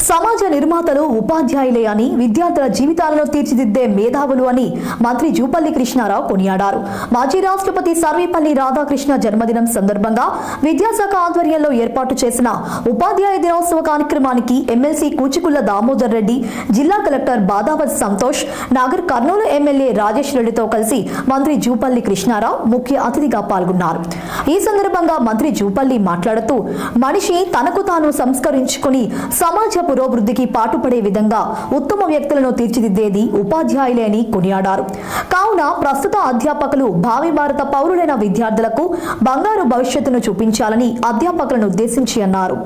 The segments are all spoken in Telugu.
సమాజ నిర్మాతలు ఉపాధ్యాయులే అని, విద్యార్థుల జీవితాలను తీర్చిదిద్దే మేధావులు అని మంత్రి జూపల్లి కృష్ణారావు కొనియాడారు. మాజీ రాష్ట్రపతి సర్వేపల్లి రాధాకృష్ణ జన్మదినం సందర్భంగా విద్యాశాఖ ఆధ్వర్యంలో ఏర్పాటు చేసిన ఉపాధ్యాయ దినోత్సవ కార్యక్రమానికి ఎమ్మెల్సీ కూచికుళ్ల దామోదర్ రెడ్డి, జిల్లా కలెక్టర్ బాదావత్ సంతోష్, నాగర్ కర్నూలు ఎమ్మెల్యే రాజేష్ రెడ్డితో కలిసి మంత్రి జూపల్లి కృష్ణారావు ముఖ్య అతిథిగా పాల్గొన్నారు. ఈ సందర్భంగా మంత్రి జూపల్లి మాట్లాడుతూ మనిషి తనకు తాను సంస్కరించుకుని సమాజ పురోభివృద్ధికి పాటుపడే విధంగా ఉత్తమ వ్యక్తులను తీర్చిదిద్దేది ఉపాధ్యాయులే అని కొనియాడారు. కావున ప్రస్తుత అధ్యాపకులు భావి భారత పౌరులైన విద్యార్థులకు బంగారు భవిష్యత్తును చూపించాలని అధ్యాపకులను ఉద్దేశించి అన్నారు.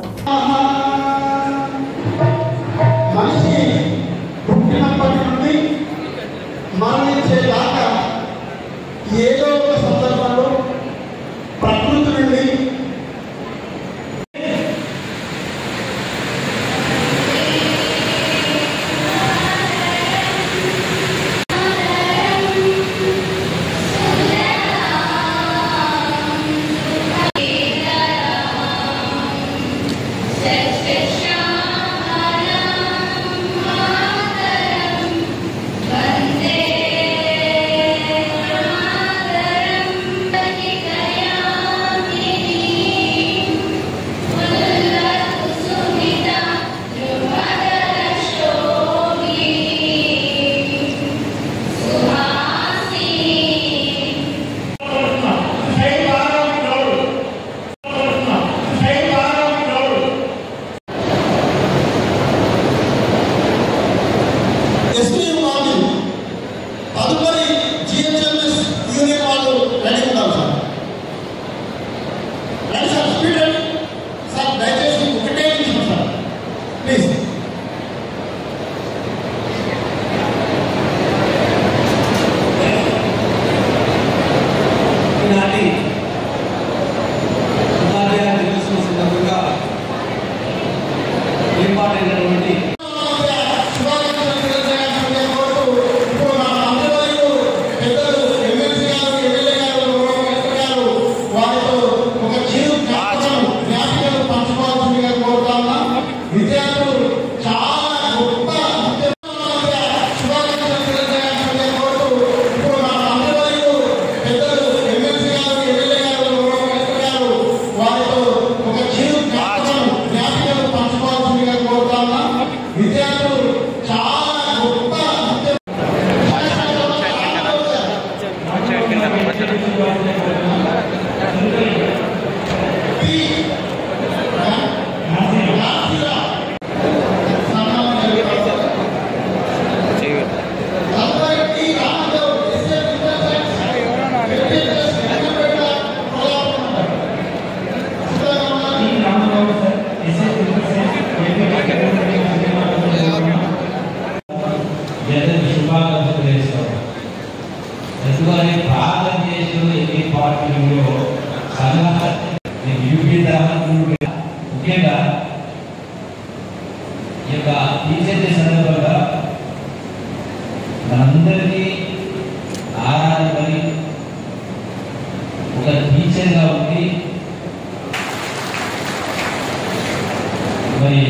ముఖ్యంగా ఈ యొక్క టీచర్ డే సందర్భంగా మనందరికీ ఆరాధపడి ఒక టీచర్గా ఉండి మరి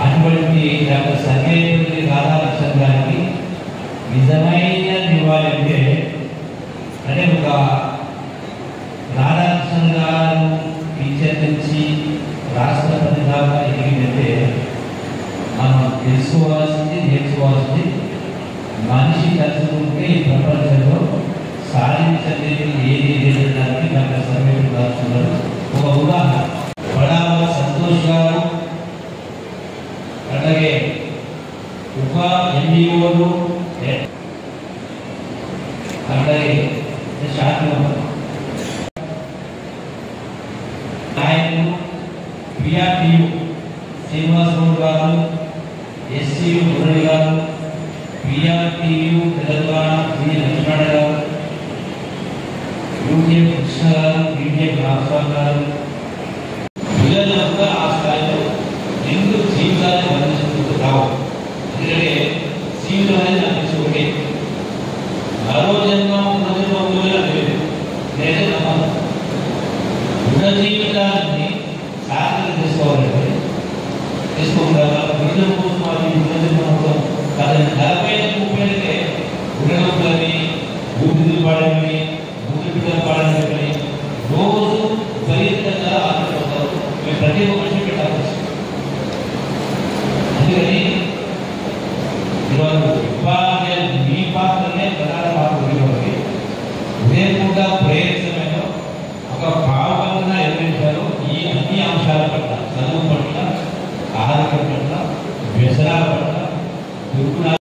అటువంటి డాక్టర్ సర్వేపల్లి రాధాకృష్ణ గారికి నిజమైన నివాళి అంటే ఒక రాధాకృష్ణ గారు టీచర్ నుంచి రాష్ట్రపతి దాకా ఎదిగిందంటే మనం తెలుసుకోవాల్సింది నేర్చుకోవాల్సింది మనిషి తలుచుకుంటే ఈ ప్రపంచంలో సాధించలేని ఏది లేదడానికి డాక్టర్ సర్వేపల్లి రాస్తున్నారు. ఒక ఉదాహరణ పడాల సంతోష్ గారు, అలాగే ఉప ఎంఈఓలు, అలాగే శాఖలు నాయకులు, పిఆర్టీయు శ్రీనివాస్ గౌడ్ గారు, ఎస్సీయు మురళి గారు, పిఆర్టీయు తెలంగాణ శ్రీ లక్ష్మణ గారు, యూటీఎం కృష్ణ గారు, బీటీఎం రాఘవ గారు, పిల్లలంతా ఆ స్థాయిలో ఎందుకు జీవితాన్ని వర్ణించుకుంటూ రావు. ఎందుకంటే జీవితం అనేది అనిపించుకుంటే మరో జన్మం పునర్జన్మం లేదు, లేదా నమ్మకం. పునర్జీవితాన్ని సాధన చేసుకోవాలంటే చేసుకోకుండా గురుజన కోసం అది గురుజన కోసం కానీ 40-30 గురుజనని భూమిదులు పాడని భూమిపిల్లలు పాడని రోజు విపరీతంగా ఆనందపడతారు. మేము ప్రతి ఒక్క విషయం పెట్టాలి. అందుకని ఇవాళ